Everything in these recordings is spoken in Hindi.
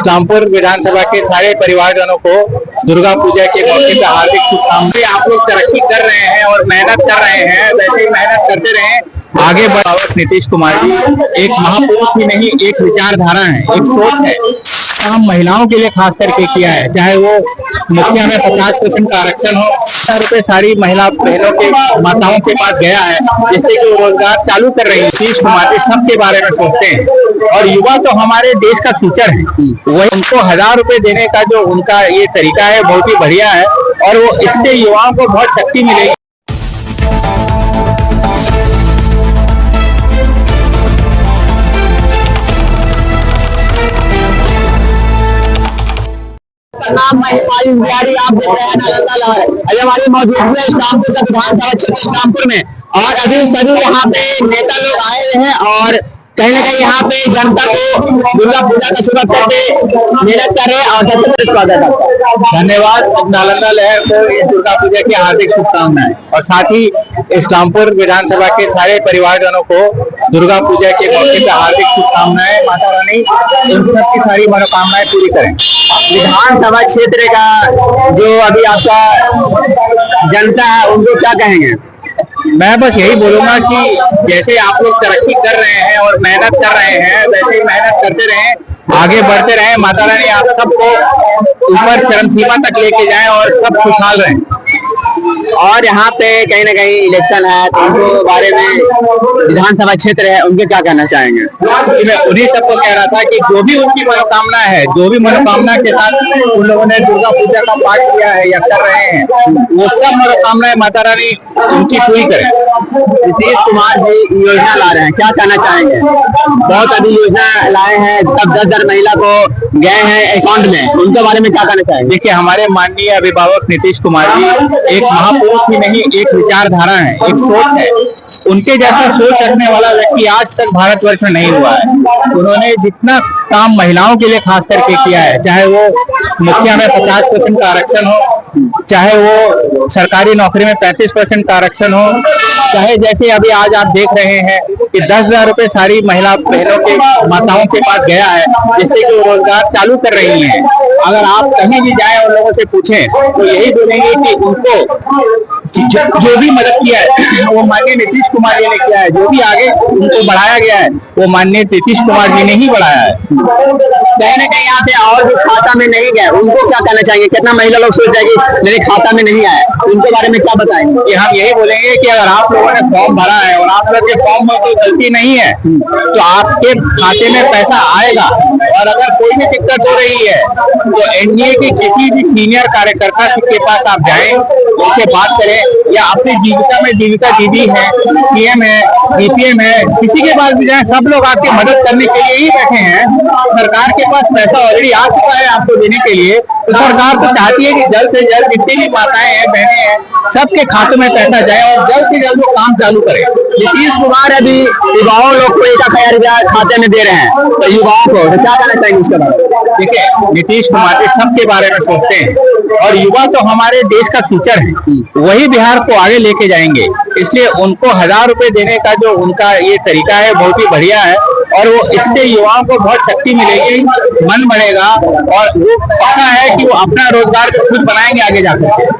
इस्लामपुर विधानसभा के सारे परिवारजनों को दुर्गा पूजा के मौके पर हार्दिक शुभकामनाएं। आप लोग तरक्की कर रहे हैं और मेहनत कर रहे हैं, वैसे ही मेहनत करते रहें, आगे बढ़। नीतीश कुमार जी एक महापुरुष ही नहीं, एक विचारधारा है, एक सोच है। हम महिलाओं के लिए खास करके किया है, चाहे वो मुखिया में 50% का आरक्षण हो, ₹1000 सारी महिला बहनों के माताओं के पास गया है, जिससे कि वो रोजगार चालू कर रही है। नीतीश कुमार जी सबके बारे में सोचते हैं और युवा तो हमारे देश का फ्यूचर है। वही उनको ₹1000 देने का जो उनका ये तरीका है बहुत ही बढ़िया है और वो इससे युवाओं को बहुत शक्ति मिलेगी। नाम बिहारी आप देख रहे हैं नालंदा लहर। अभी हमारी मौजूद है इस्लामपुर विधानसभा क्षेत्र इस्लामपुर में और अभी सभी यहाँ पे नेता लोग आए हुए हैं और कहीं ना कहीं यहाँ पे जनता को दुर्गा पूजा का शुभ करके मेहनत कर रहे हैं और सबसे स्वागत है। धन्यवाद नालंदा लहर को दुर्गा पूजा की हार्दिक शुभकामनाएं और साथ ही इस्लामपुर विधानसभा के सारे परिवारजनों को दुर्गा पूजा के मौके पर हार्दिक शुभकामनाएं। माता रानी उन सबकी सारी मनोकामनाएं पूरी करें। विधानसभा क्षेत्र का जो अभी आपका जनता है उनको क्या कहेंगे? मैं बस यही बोलूंगा कि जैसे आप लोग तरक्की कर रहे हैं और मेहनत कर रहे हैं, वैसे ही मेहनत करते रहें, आगे बढ़ते रहें। माता रानी आप सबको ऊपर चरम सीमा तक लेके जाएं और सब खुशहाल रहें। और यहाँ पे कहीं ना कहीं इलेक्शन है तो उनको बारे में विधानसभा क्षेत्र है उनके क्या कहना चाहेंगे? मैं उन्हीं सबको कह रहा था कि जो भी उनकी मनोकामना है, जो भी मनोकामना के साथ उन लोगों ने दुर्गा पूजा का पाठ किया है या कर रहे हैं, वो सब मनोकामनाएं माता रानी उनकी पूरी करें। नीतीश कुमार जी योजना ला रहे हैं, क्या कहना चाहेंगे? बहुत अभी योजना लाए हैं, तब 10,000 महिला को गए हैं अकाउंट में, उनके बारे में क्या कहना चाहेंगे? देखिए, हमारे माननीय अभिभावक नीतीश कुमार जी एक महापुरुष ही नहीं, एक विचारधारा है, एक सोच है। उनके जैसा सोच रखने वाला व्यक्ति आज तक भारतवर्ष में नहीं हुआ है। उन्होंने जितना काम महिलाओं के लिए खास करके किया है, चाहे वो मुखिया में 50% का आरक्षण हो, चाहे वो सरकारी नौकरी में 35% का आरक्षण हो, चाहे जैसे अभी आज आप देख रहे हैं कि ₹10,000 सारी महिला बहनों के माताओं के पास गया है, जिससे कि वो रोजगार चालू कर रही हैं। अगर आप कहीं भी जाएं और लोगों से पूछें तो यही बोलेंगे कि उनको जो भी मदद किया है वो माननीय नीतीश कुमार जी ने किया है। जो भी आगे उनको बढ़ाया गया है वो माननीय नीतीश कुमार जी ने ही बढ़ाया है। कहीं ना कहीं यहाँ पे और जो खाता में नहीं गए उनको क्या कहना चाहेंगे? कितना महिला लोग सोच रहे हैं कि मेरे खाता में नहीं आया, उनके बारे में क्या बताएंगे? कि हम यही बोलेंगे कि अगर आप लोगों ने फॉर्म भरा है और आप लोग के फॉर्म में कोई गलती नहीं है तो आपके खाते में पैसा आएगा। और अगर कोई भी दिक्कत हो रही है तो एनडीए के किसी भी सीनियर कार्यकर्ता के पास आप जाएं, उनसे बात करें, या अपनी जीविका में जीविका दीदी है, सीएम है, बीपीएम है, किसी के पास भी जाएं, सब लोग आपकी मदद करने के लिए ही बैठे हैं। सरकार के पास पैसा ऑलरेडी आ चुका है आपको देने के लिए, तो सरकार तो चाहती है कि जल्द से जल्द जितनी भी माताएं हैं, बहनें हैं, सबके खातों में पैसा जाए और जल्द से जल्द वो काम चालू करे। नीतीश कुमार अभी युवाओं लोग को 1,000 खाते में दे रहे हैं, तो युवाओं को तो क्या कहना चाहिए उसके बारे में? देखिए, नीतीश कुमार जी सबके बारे में सोचते हैं और युवा तो हमारे देश का फ्यूचर है, वही बिहार को आगे लेके जाएंगे। इसलिए उनको ₹1000 देने का जो उनका ये तरीका है बहुत ही बढ़िया है और वो इससे युवाओं को बहुत शक्ति मिलेगी, मन बढ़ेगा और वो पक्का है कि वो अपना रोजगार खुद बनाएंगे आगे जाकर।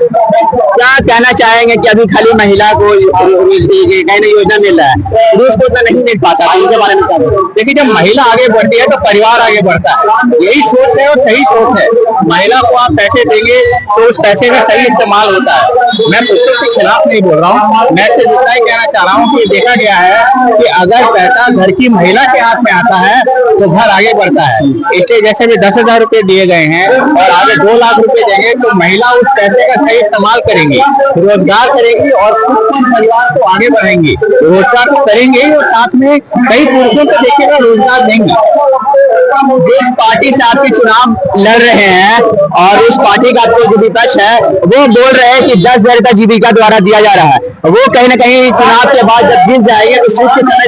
क्या कहना चाहेंगे कि अभी खाली महिला को कहीं योजना मिल रहा है, पुरुष को तो नहीं मिल पाता, तो उनके बारे में क्या? देखिए, जब महिला आगे बढ़ती है तो परिवार आगे बढ़ता है। यही सोच है और सही सोच है। महिला को आप पैसे देंगे तो उस पैसे का सही इस्तेमाल होता है। मैं पुरुषों के खिलाफ नहीं बोल रहा हूँ, मैं सिर्फ इतना ही कहना चाह रहा हूँ कि देखा गया है कि अगर पैसा घर की महिला के हाथ में आता है तो घर आगे बढ़ता है। इसलिए जैसे भी ₹10,000 दिए गए हैं और आगे ₹2 लाख देंगे तो महिला उस पैसे का सही इस्तेमाल करेंगी, रोजगार करेंगी और खुद परिवार को आगे बढ़ाएंगी। रोजगार तो करेंगे और साथ में कई पुरुषों को देखिएगा रोजगार देंगे। जिस पार्टी से आपके चुनाव लड़ रहे हैं और उस पार्टी का जो विपक्ष है वो बोल रहे हैं कि 10,000 का जीविका द्वारा दिया जा रहा है, वो कहीं ना कहीं चुनाव के बाद जब जीत जाएंगे तो सूद की तरह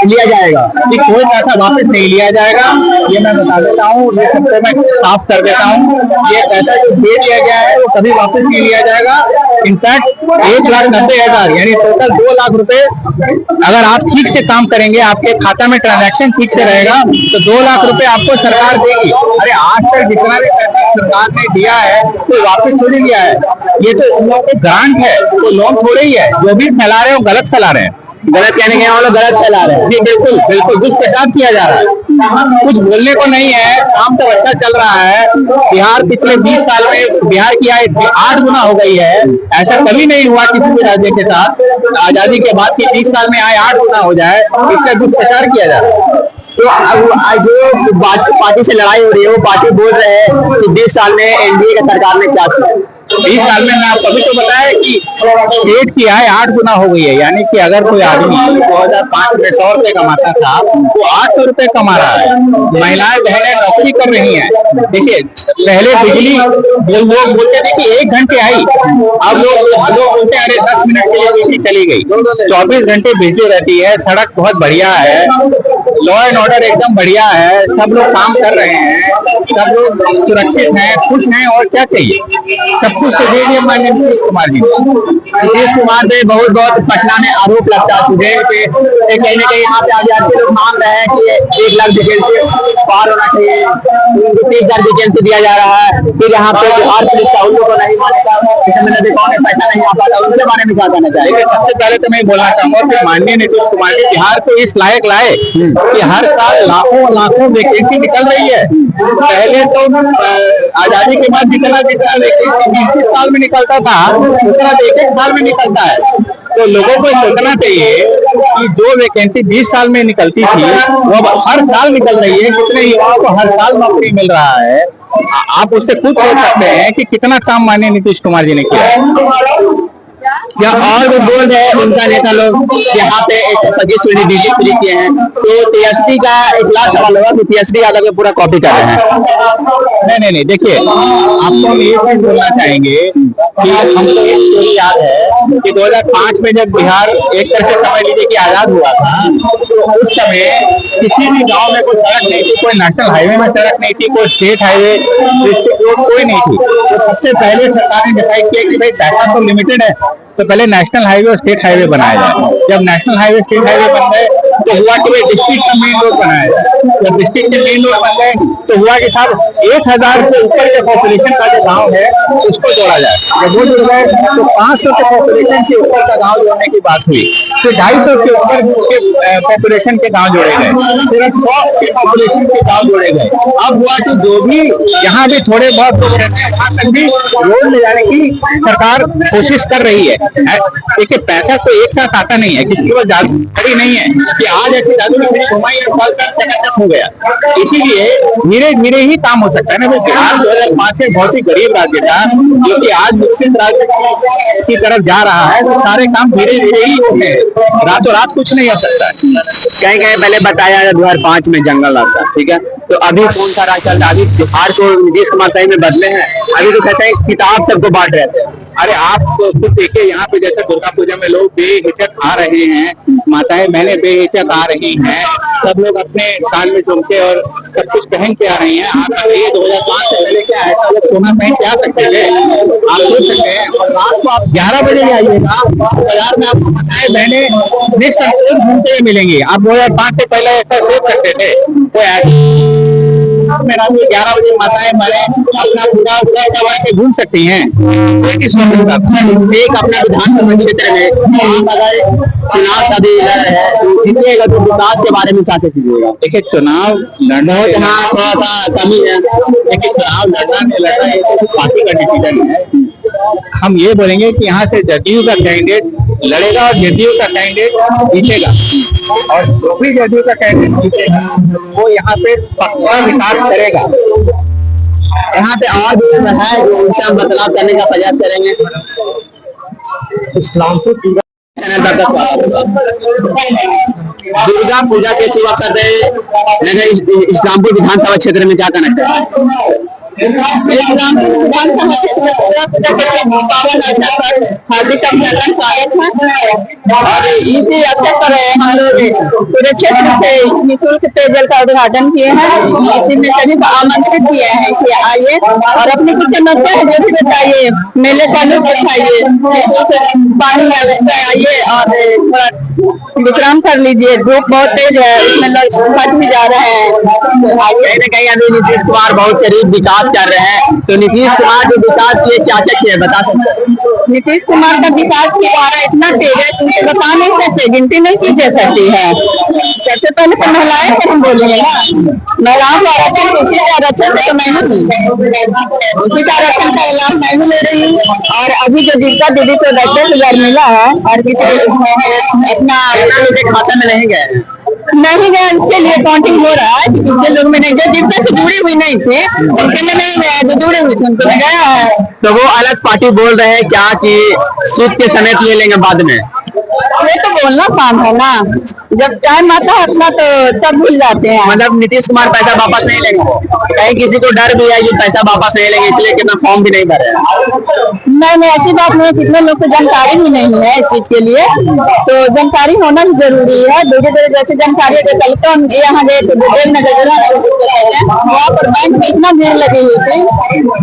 लिया जाएगा। कि कोई पैसा वापस नहीं लिया जाएगा, ये मैं बता देता हूँ, ये सबसे मैं साफ कर देता हूँ। ये पैसा जो दे दिया गया है वो कभी वापस नहीं लिया जाएगा। इनफैक्ट 1,90,000 यानी टोटल 2 लाख रुपए अगर आप ठीक से काम करेंगे, आपके खाता में ट्रांजैक्शन ठीक से रहेगा तो 2 लाख रुपए आपको सरकार देगी। अरे आज तक जितना भी पैसा सरकार ने दिया है तो वापस थोड़ी लिया है, ये तो उन लोगों को ग्रांट है, तो लोन थोड़े ही है। जो भी फैला रहे हैं वो गलत फैला रहे हैं। गलत कहने के वो लोग गलत फैला रहे हैं। जी बिल्कुल बिल्कुल, दुष्प्रचार किया जा रहा है, कुछ बोलने को नहीं है। काम तो अच्छा चल रहा है। बिहार पिछले 20 साल में बिहार की आय 8 गुना हो गई है। ऐसा कभी नहीं हुआ किसी भी राज्य के साथ आजादी के बाद की 20 साल में आय 8 गुना हो जाए, इसका दुष्प्रचार किया जा रहा है। तो अब जो पार्टी से लड़ाई हो रही है वो पार्टी बोल रहे हैं कि 20 साल में एनडीए की सरकार ने क्या किया। 20 साल में मैं आपको अभी तो बताया कि स्टेट की आय 8 गुना हो गई है। यानी कि अगर कोई आदमी 2005 में 100 रुपए कमाता था वो 800 रुपए कमा रहा है। महिलाएं बहनें नौकरी कर रही हैं। देखिए पहले बिजली लोग बोलते थे कि 1 घंटे आई, अब लोग बोलते हैं अरे 10 मिनट के लिए बिजली चली गई। 24 घंटे बिजली रहती है, सड़क बहुत बढ़िया है, लॉ एंड ऑर्डर एकदम बढ़िया है, सब लोग काम कर रहे हैं, सब लोग सुरक्षित हैं, खुश हैं, और क्या चाहिए? सब कुछ तो दे दिए माननीय नीतीश कुमार जी। नीतीश कुमार पे बहुत पटना में आरोप लगता है सुधेर पे, कहीं ना कहीं यहाँ पे आदिवासी लोग मांग रहे हैं कि 1 लाख वैकेंसी पार होना चाहिए, 30,000 वैकेंसी दिया जा रहा है। फिर यहाँ पे बिहार पुलिस का उन लोगों को नहीं मानेगा, पैसा नहीं आ पाता, उनके बारे में क्या कहना चाहिए? सबसे पहले तो मैं बोलना चाहूंगा कि माननीय नीतीश कुमार जी बिहार को इस लायक लाए कि हर साल लाखों वैकेंसी निकल रही है। पहले तो आजादी के बाद जितना वैकेंसी 20 साल में निकलता था उतना 1-1 साल में निकलता है। तो लोगों को सोचना चाहिए कि जो वैकेंसी 20 साल में निकलती थी वो अब हर साल निकल रही है। कितने युवाओं को हर साल नौकरी मिल रहा है, आप उससे खुद सोच सकते हैं कि कितना काम माननीय नीतीश कुमार जी ने किया है। या और भी बोल रहे हैं उनका नेता लोग यहाँ पे 125 डीजी फ्री किए हैं, तो टीएसडी का एक लास्ट सवाल होगा कि टीएसडी यादव में पूरा कॉपी कर रहे हैं। नहीं, देखिए आपको हम ये चीज बोलना चाहेंगे कि हमको एक स्टोरी याद है कि 2005 में जब बिहार एक तरह से समझ लीजिए कि आजाद हुआ था, तो उस समय किसी भी गांव में कोई सड़क नहीं थी, कोई नेशनल हाईवे में सड़क नहीं थी, कोई स्टेट हाईवे डिस्ट्रिक्ट रोड कोई नहीं थी। तो सबसे पहले सरकार ने डिसाइड किया कि भाई पैसा तो लिमिटेड है, तो पहले नेशनल हाईवे और स्टेट हाईवे बनाया जाए। जब नेशनल हाईवे स्टेट हाईवे बन गए तो हुआ कि भाई डिस्ट्रिक्ट का मेन रोड बनाया जाए। जब डिस्ट्रिक्ट के मेन रोड बन गए तो हुआ कि साहब 1,000 से ऊपर के पॉपुलेशन का जो गांव है उसको जोड़ा जाए। जब वो जुड़ गए तो 500 के पॉपुलेशन के ऊपर का गांव जोड़ने की बात हुई, फिर 250 के ऊपर के पॉपुलेशन के गांव जोड़े गए, फिर 100 के पॉपुलेशन के गांव जोड़े गए। अब हुआ कि जो भी यहाँ भी थोड़े बहुत लोग रहते हैं वहां तक भी रोड ले जाने की सरकार कोशिश कर रही है। देखिए पैसा तो एक साथ आता नहीं है, किसी को जादूगरी नहीं है कि आज ऐसी जादूगरी घुमाई और चकाचक हो गया। इसीलिए धीरे धीरे ही काम हो सकता है ना। बिहार 2005 में बहुत ही गरीब राज्य था जो कि आज विकसित राज्य की तरफ जा रहा है, तो सारे काम धीरे धीरे ही होते हैं, रातों रात कुछ नहीं हो सकता है। कहीं कहीं पहले बताया 2005 में जंगल आता, ठीक है, तो अभी कौन सा राज चलता है? अभी बिहार को नीतीश कुमार सही में बदले हैं, अभी तो कहते हैं किताब सबको बांट रहे थे। अरे आप तो खुद देखिए यहाँ पे जैसे दुर्गा पूजा में लोग बेहिचक आ रहे हैं, माताएं बहनें बेहिचक आ रही हैं, सब लोग अपने कान में झुमके और सब कुछ पहन के आ रही हैं। आप बताइए 2005 से पहले क्या है, सब लोग सोना पहन के आ सकते थे, आप सोच सकते हैं। और रात को आप 11 बजे आइएगा बाजार में, आपको माताएं बहनें निसंकोच घूमते हुए मिलेंगी। आप 2005 से पहले ऐसा सोच सकते थे? कोई रात में 11 बजे माताएं बहनें अपना पूरा के घूम सकती हैं। एक अपना विधानसभा क्षेत्र में आप अगर चुनाव का भी लड़ रहे हैं तो जीतेगा, तो विकास के बारे में क्या कीजिएगा? देखिए चुनाव लड़ना यहाँ थोड़ा सा कमी है, लेकिन चुनाव लड़ना पार्टी का डिसीजन है। हम ये बोलेंगे कि यहाँ से जदयू का कैंडिडेट लड़ेगा और जदयू का कैंडिडेट जीतेगा, और जो भी जदयू का कैंडिडेट जीतेगा वो यहाँ पे पक्का विकास करेगा। यहाँ पे और भी है जो उनसे बदलाव करने का प्रयास करेंगे। इस्लामपुर चैनल पर दुर्गा पूजा के शुभ अवसर पे इस्लामपुर विधानसभा क्षेत्र में क्या कहना चाहिए? रामपुर विधानसभा क्षेत्र में पावन अवसर पर हार्दिक अभिनंदन स्वागत है। और इसी अवसर पर हम लोग पूरे क्षेत्र से निःशुल्क पेयजल का उद्घाटन किए हैं। इसी में सभी को आमंत्रित किए हैं कि आइए और अपनी कुछ समस्या है जो भी बताइए, मेले का लुत्फ उठाइए, पानी आइए और थोड़ा विश्राम कर लीजिए। धूप बहुत तेज है, उसमें लोग फंस भी जा रहे हैं। कहीं न कहीं अभी नीतीश कुमार बहुत करीब विकास कर रहे हैं, तो नीतीश कुमार जो विकास किए क्या क्या किए बता सकते हैं? नीतीश कुमार का विकास की धारा इतना तेज है कि उसे बता नहीं सकते, गिनती नहीं की जा सकती है। सबसे पहले तो महिलाएं पर हम बोलेंगे ना, महिलाओं का आरक्षण, उसी का आरक्षण तो मैं नहीं, उसी का आरक्षण का लाभ मैं भी ले रही हूँ। और अभी जो जीविका दीदी को 10,000 मिला है और किसी अपना खाता में नहीं गए नहीं गया, इसके लिए काउंटिंग हो रहा है कि कितने लोग में नहीं, जो जीविका से जुड़ी हुई नहीं थे उनके में नहीं गया, जो जुड़े हुए थे उनको में गया है। तो वो अलग पार्टी बोल रहे हैं क्या कि सूद के समेत ले लेंगे बाद में? ये तो बोलना काम है ना, जब टाइम आता है अपना तो सब भूल जाते हैं। मतलब नीतीश कुमार पैसा वापस नहीं लेंगे? कहीं किसी को डर भी है कि पैसा वापस नहीं लेंगे इसलिए कि मैं फॉर्म भी नहीं भरे? नहीं, ऐसी बात नहीं है। कितने लोग को जानकारी भी नहीं है इस चीज के लिए, तो जानकारी होना भी जरूरी है। धीरे धीरे जैसे जानकारी है, कल तो हम यहाँ गए थे देवनगर, वहाँ पर बैंक में इतना भीड़ लगी हुई थी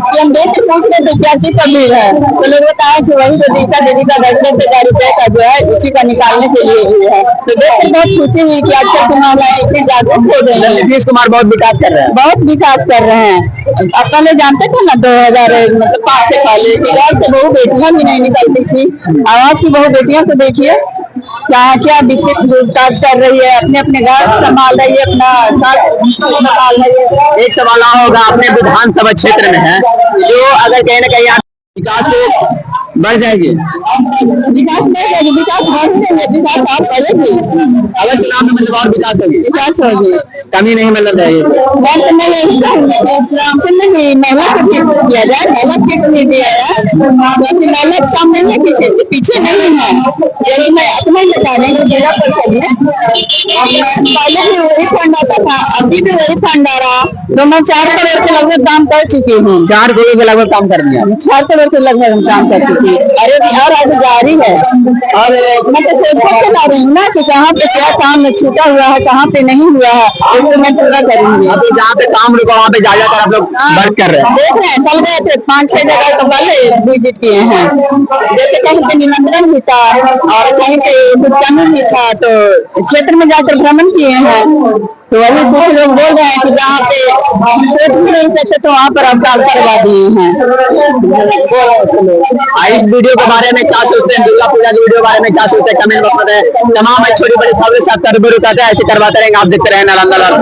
कि हम देख के पूछ रहे थे क्या चीज का भीड़ है, तो लोग बताया कि वही जो जीविका दीदी का 10,000 रुपए का जो है उसी का निकालने के लिए भी है। तो देख के बहुत खुशी हुई कि आजकल की महिलाएं इतनी जागरूक हो गई है। नीतीश कुमार बहुत विकास कर रहे हैं, बहुत विकास कर रहे हैं। अब पहले जानते थे ना 2005 से पहले कि घर से बहु बेटियां भी नहीं निकलती थी, आवाज की बहु बेटियां को देखिए क्या विकसित विकास कर रही है, अपने अपने घर संभाल रही है, अपना संभाल रही है। एक सवाल होगा, अपने विधानसभा क्षेत्र में है जो अगर कहीं ना कहीं विकास को बढ़ जाएगी, विकास बढ़ जाएगी, विकास बढ़ जाएगी, विकास आप करेगी। अगर चुनाव में मतलब और विकास होगी, विकास होगी, कमी नहीं मिलना चाहिए। मैं तो मैं यही कहूँगी कि इस्लाम से नहीं, महिला को टिकट दिया जाए, महिला टिकट नहीं दिया जाए, क्योंकि महिला का काम नहीं है, किसी से पीछे नहीं है। यही मैं अपना ही बता रही हूँ। जिला परिषद में पहले भी वही फंड आता था, अभी भी वही फंड आ रहा, तो मैं 4 करोड़ के लगभग काम कर चुकी हूँ। 4 करोड़ के लगभग काम कर दिया, 4 करोड़ के लगभग हम काम कर चुकी है। अरे और आगे जारी है। और मैं तो फेसबुक पे ला रही हूँ ना कि कहाँ पे क्या काम छूटा हुआ है, कहाँ पे नहीं हुआ है, उसको मैं पूरा करूंगी। अभी जहाँ पे काम रुका वहाँ पे ज्यादातर आप लोग वर्क कर रहे हैं। देख रहे हैं, कल गए थे 5-6 जगह तो कल विजिट किए हैं। जैसे कहीं पे निमंत्रण भी था और कहीं पे कुछ कमी भी था, तो क्षेत्र में जाकर भ्रमण किए हैं। तो वही कुछ लोग बोल रहे हैं कि जहाँ पे हम सोच भी नहीं सकते तो वहाँ पर आप काम करवा दिए हैं। इस वीडियो के बारे में क्या सोचते हैं, दुर्गा पूजा की वीडियो के बारे में क्या सोचते हैं, कमेंट बॉक्स में तमाम छोटी बड़ी खबरें सब करते हैं, ऐसे करवाते रहेंगे। आप देखते रहें नालंदा लाल।